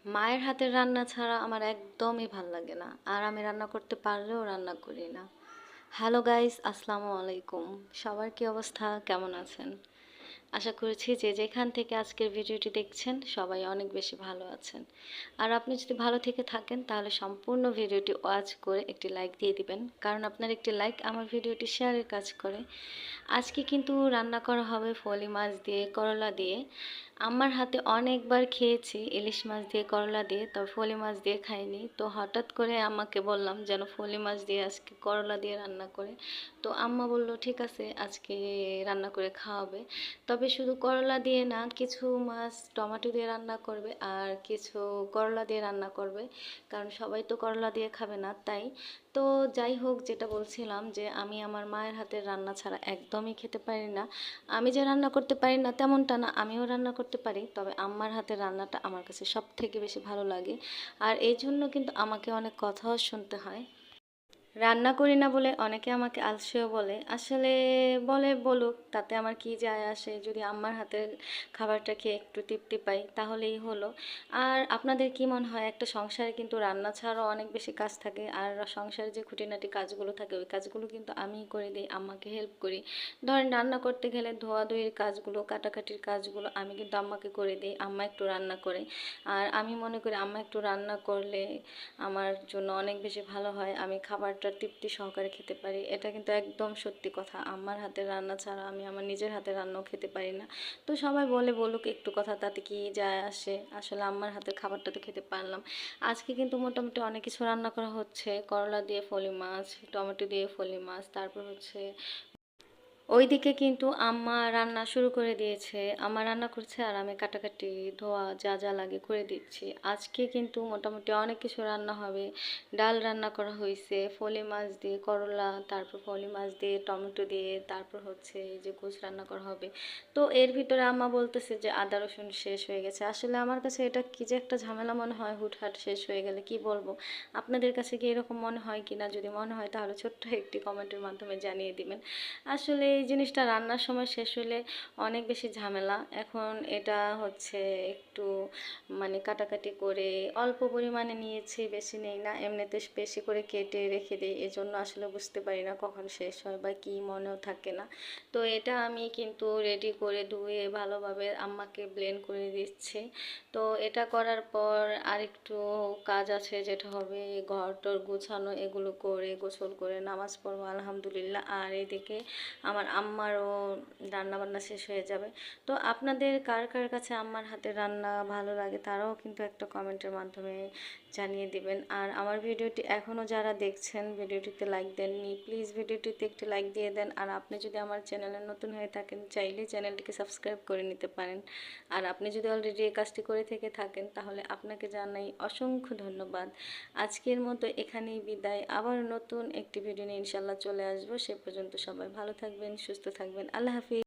মায়ের হাতের রান্না ছাড়া আমার একদমই ভাল লাগে না, আর আমি রান্না করতে পারলেও রান্না করি না। হ্যালো গাইস, আসসালামু আলাইকুম। সবার কি অবস্থা, কেমন আছেন? আশা করছি যে যেখান থেকে আজকের ভিডিওটি দেখছেন সবাই অনেক বেশি ভালো আছেন। আর আপনি যদি ভালো থেকে থাকেন তাহলে সম্পূর্ণ ভিডিওটি ওয়াচ করে একটি লাইক দিয়ে দিবেন, কারণ আপনার একটি লাইক আমার ভিডিওটি শেয়ারের কাজ করে। আজকে কিন্তু রান্না করা হবে ফলি মাছ দিয়ে, করলা দিয়ে। আমার হাতে অনেকবার খেয়েছি ইলিশ মাছ দিয়ে, করলা দিয়ে, তবে ফলি মাছ দিয়ে খাইনি। তো হঠাৎ করে আম্মাকে বললাম যেন ফলি মাছ দিয়ে আজকে করলা দিয়ে রান্না করে। তো আম্মা বলল ঠিক আছে, আজকে রান্না করে খাওয়াবে। তবে শুধু করলা দিয়ে না, কিছু মাছ টমেটো দিয়ে রান্না করবে আর কিছু করলা দিয়ে রান্না করবে, কারণ সবাই তো করলা দিয়ে খাবে না তাই। তো যাই হোক, যেটা বলছিলাম যে আমি আমার মায়ের হাতের রান্না ছাড়া একদমই খেতে পারি না। আমি যে রান্না করতে পারি না তেমনটা না, আমিও রান্না করতে পারি, তবে আম্মার হাতের রান্নাটা আমার কাছে সব থেকে বেশি ভালো লাগে। আর এই জন্য কিন্তু আমাকে অনেক কথাও শুনতে হয়। রান্না করি না বলে অনেকে আমাকে আলসেও বলে। আসলে বলে বলুক, তাতে আমার কি যায় আসে, যদি আম্মার হাতের খাবারটা খেয়ে একটু তৃপ্তি পাই তাহলেই হলো। আর আপনাদের কি মনে হয়, একটা সংসারে কিন্তু রান্না ছাড়াও অনেক বেশি কাজ থাকে, আর সংসারে যে খুঁটিনাটি কাজগুলো থাকে ওই কাজগুলো কিন্তু আমিই করে দিই, আম্মাকে হেল্প করি। ধরেন রান্না করতে গেলে ধোয়াধুয়ির কাজগুলো, কাটাকাটির কাজগুলো আমি কিন্তু আম্মাকে করে দিই, আম্মা একটু রান্না করে। আর আমি মনে করি আম্মা একটু রান্না করলে আমার জন্য অনেক বেশি ভালো হয়, আমি খাবারটা তৃপ্তি সহকারে খেতে পারি। এটা কিন্তু একদম সত্যি কথা, আমার হাতের রান্না ছাড়া আমি আমার নিজের হাতের রান্নাও খেতে পারি না। তো সবাই বলে বলুক, একটু কথা, তাতে কি যায় আসে, আসলে আমার হাতের খাবারটা তো খেতে পারলাম। আজকে কিন্তু মোটামুটি অনেক কিছু রান্না করা হচ্ছে, করলা দিয়ে ফলি মাছ, টমেটো দিয়ে ফলি মাছ, তারপর হচ্ছে ওইদিকে কিন্তু আম্মা রান্না শুরু করে দিয়েছে। আম্মা রান্না করছে আর আমি কাটাকাটি, ধোয়া যা যা লাগে করে দিচ্ছি। আজকে কিন্তু মোটামুটি অনেক কিছু রান্না হবে। ডাল রান্না করা হয়েছে ফলি মাছ দিয়ে, করলা, তারপর ফলি মাছ দিয়ে, টমেটো দিয়ে, তারপর হচ্ছে এই যে গোশ রান্না করা হবে। তো এর ভিতরে আম্মা বলতেছে যে আদা রসুন শেষ হয়ে গেছে। আসলে আমার কাছে এটা কি যে একটা ঝামেলা মনে হয়, হুটহাট শেষ হয়ে গেলে কি বলবো। আপনাদের কাছে কি এরকম মনে হয় কিনা, যদি মনে হয় তাহলে ছোট্ট একটি কমেন্টের মাধ্যমে জানিয়ে দিবেন। আসলে এই জিনিসটা রান্নার সময় শেষ হলে অনেক বেশি ঝামেলা। এখন এটা হচ্ছে একটু মানে কাটাকাটি করে অল্প পরিমাণে নিয়েছি, বেশি নেই না, এমনিতে বেশি করে কেটে রেখে দিই, এজন্য আসলে বুঝতে পারি না কখন শেষ হয় বা কি, মনেও থাকে না। তো এটা আমি কিন্তু রেডি করে ধুয়ে ভালোভাবে আম্মাকে ব্লেন্ড করে দিচ্ছি। তো এটা করার পর আরেকটু কাজ আছে, যেটা হবে ঘর টর গোছানো, এগুলো করে গোসল করে নামাজ পড়বো আলহামদুলিল্লাহ। আর এদিকে আমার আম্মারও রান্না বান্না শেষ হয়ে যাবে। তো আপনাদের কার কার কাছে আম্মার হাতের রান্না ভালো লাগে তারাও কিন্তু একটা কমেন্টের মাধ্যমে জানিয়ে দিবেন। আর আমার ভিডিওটি এখনও যারা দেখছেন ভিডিওটিতে লাইক দেননি, প্লিজ ভিডিওটিতে একটি লাইক দিয়ে দেন। আর আপনি যদি আমার চ্যানেলে নতুন হয়ে থাকেন চাইলে চ্যানেলটিকে সাবস্ক্রাইব করে নিতে পারেন। আর আপনি যদি অলরেডি এই কাজটি করে থেকে থাকেন তাহলে আপনাকে জানাই অসংখ্য ধন্যবাদ। আজকের মতো এখানেই বিদায়, আবার নতুন একটি ভিডিও নিয়ে ইনশাল্লাহ চলে আসবো। সে পর্যন্ত সবাই ভালো থাকবেন, সুস্থ থাকবেন। আল্লাহ হাফিজ।